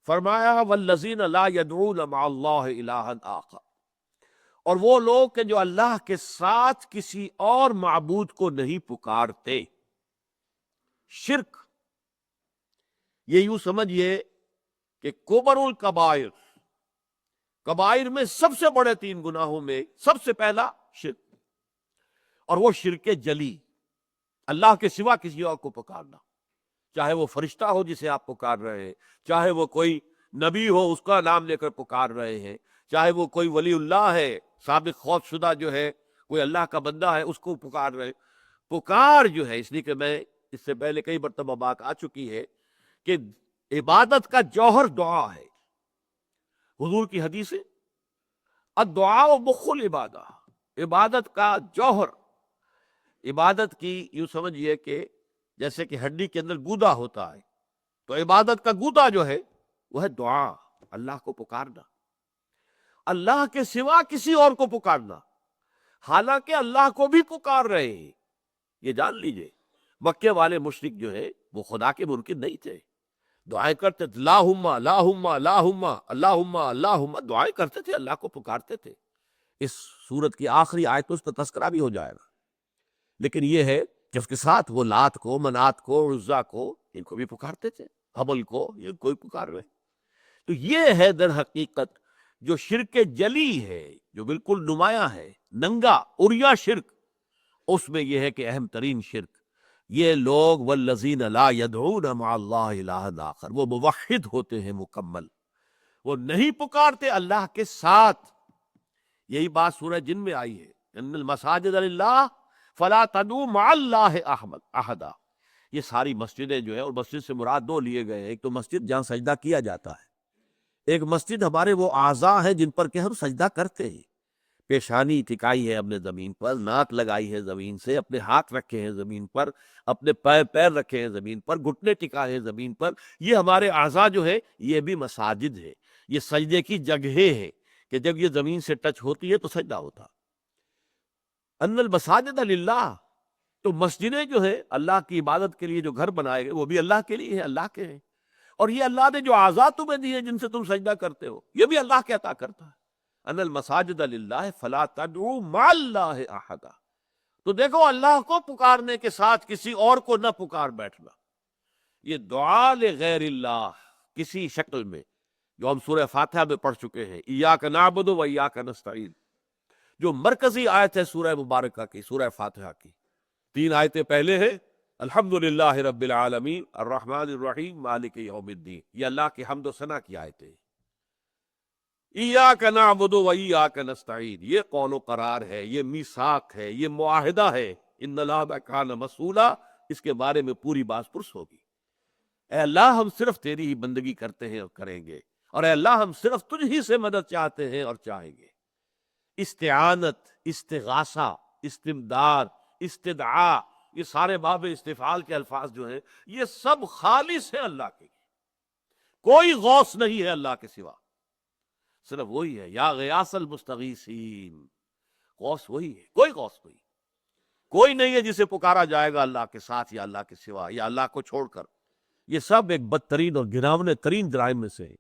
فرمایا والذین لا یدعون مع اللہ الہا آخر، اور وہ لوگ کہ جو اللہ کے ساتھ کسی اور معبود کو نہیں پکارتے۔ شرک، یہ یوں سمجھیے کہ کبر الکبائر، کبائر میں سب سے بڑے 3 گناہوں میں سب سے پہلا شرک، اور وہ شرک جلی، اللہ کے سوا کسی اور کو پکارنا، چاہے وہ فرشتہ ہو جسے آپ پکار رہے ہیں، چاہے وہ کوئی نبی ہو اس کا نام لے کر پکار رہے ہیں، چاہے وہ کوئی ولی اللہ ہے، سابق خوف شدہ جو ہے، کوئی اللہ کا بندہ ہے، اس کو پکار رہے۔ پکار جو ہے، اس لیے کہ میں اس سے پہلے کئی مرتبہ بات آ چکی ہے کہ عبادت کا جوہر دعا ہے۔ حضور کی حدیث ہے الدعاء مخ العبادہ، عبادت کا جوہر، عبادت کی یوں سمجھیے کہ جیسے کہ ہڈی کے اندر گودا ہوتا ہے، تو عبادت کا گودا جو ہے وہ ہے دعا، اللہ کو پکارنا، اللہ کے سوا کسی اور کو پکارنا، حالانکہ اللہ کو بھی پکار رہے ہیں۔ یہ جان لیجئے مکے والے مشرک جو ہے وہ خدا کے منکر نہیں تھے، دعائیں کرتے تھے، اللہم اللہم اللہم اللہم اللہم، دعائیں کرتے تھے، اللہ کو پکارتے تھے۔ اس سورت کی آخری آیت اس پر تذکرہ بھی ہو جائے گا، لیکن یہ ہے کہ اس کے ساتھ وہ لات کو، منات کو، عزا کو، ان کو بھی پکارتے تھے، حبل کو، یہ کوئی پکار رہے۔ تو یہ ہے در حقیقت جو شرک جلی ہے، جو بالکل نمایاں ہے، ننگا عریا شرک، اس میں یہ ہے کہ اہم ترین شرک یہ لوگ والذین لا یدعون مع اللہ الہا آخر، وہ موحد ہوتے ہیں مکمل، وہ نہیں پکارتے اللہ کے ساتھ۔ یہی بات سورہ جن میں آئی ہے، ان المساجد للہ فلا تدعوا مع اللہ احدا۔ یہ ساری مسجدیں جو ہے، اور مسجد سے مراد 2 لیے گئے ہیں، ایک تو مسجد جہاں سجدہ کیا جاتا ہے، ایک مسجد ہمارے وہ اعضاء ہیں جن پر کہ ہم سجدہ کرتے ہیں، پیشانی ٹکائی ہے اپنے زمین پر، ناک لگائی ہے زمین سے، اپنے ہاتھ رکھے ہیں زمین پر، اپنے پیر رکھے ہیں زمین پر، گھٹنے ٹکائے ہیں زمین پر، یہ ہمارے اعضاء جو ہے یہ بھی مساجد ہے، یہ سجدے کی جگہیں ہے کہ جب یہ زمین سے ٹچ ہوتی ہے تو سجدہ ہوتا۔ ان المساجد للہ، تو مسجدیں جو ہے اللہ کی عبادت کے لیے جو گھر بنائے گئے وہ بھی اللہ کے لیے ہے، اللہ کے ہیں، اور یہ اللہ نے جو اعضاء تمہیں دیے جن سے تم سجدہ کرتے ہو یہ بھی اللہ کے عطا کرتا ہے۔ ان المساجد للہ فلا تدعوا مع اللہ احدا، تو دیکھو اللہ کو پکارنے کے ساتھ کسی اور کو نہ پکار بیٹھنا، یہ دعا لغیر اللہ کسی شکل میں، جو ہم سورہ فاتحہ میں پڑھ چکے ہیں، ایاک نعبد و ایاک نستعین، جو مرکزی آیت ہے سورہ مبارکہ کی، سورہ فاتحہ کی 3 آیتیں پہلے ہیں، الحمدللہ رب العالمین الرحمن الرحیم مالک یوم الدین، یہ اللہ کی حمد و ثنا کی آیتیں ہیں۔ ایاک نعبد و ایاک نستعین، یہ قول و قرار ہے، یہ میثاق ہے، یہ معاہدہ ہے، ان اللہ کان مسئولا، اس کے بارے میں پوری باس پرس ہوگی۔ اے اللہ ہم صرف تیری ہی بندگی کرتے ہیں اور کریں گے، اور اے اللہ ہم صرف تجھ ہی سے مدد چاہتے ہیں اور چاہیں گے۔ استعانت، استغاثہ، استمداد، استدعاء، یہ سارے باب استفعال کے الفاظ جو ہیں یہ سب خالص ہے اللہ کے لیے، کوئی غوث نہیں ہے اللہ کے سوا، صرف وہی ہے، یا غیاث المستغیثین، غوث وہی ہے، کوئی غوث نہیں، کوئی نہیں ہے جسے پکارا جائے گا اللہ کے ساتھ یا اللہ کے سوا یا اللہ کو چھوڑ کر۔ یہ سب ایک بدترین اور گھناونے ترین جرائم میں سے ہے۔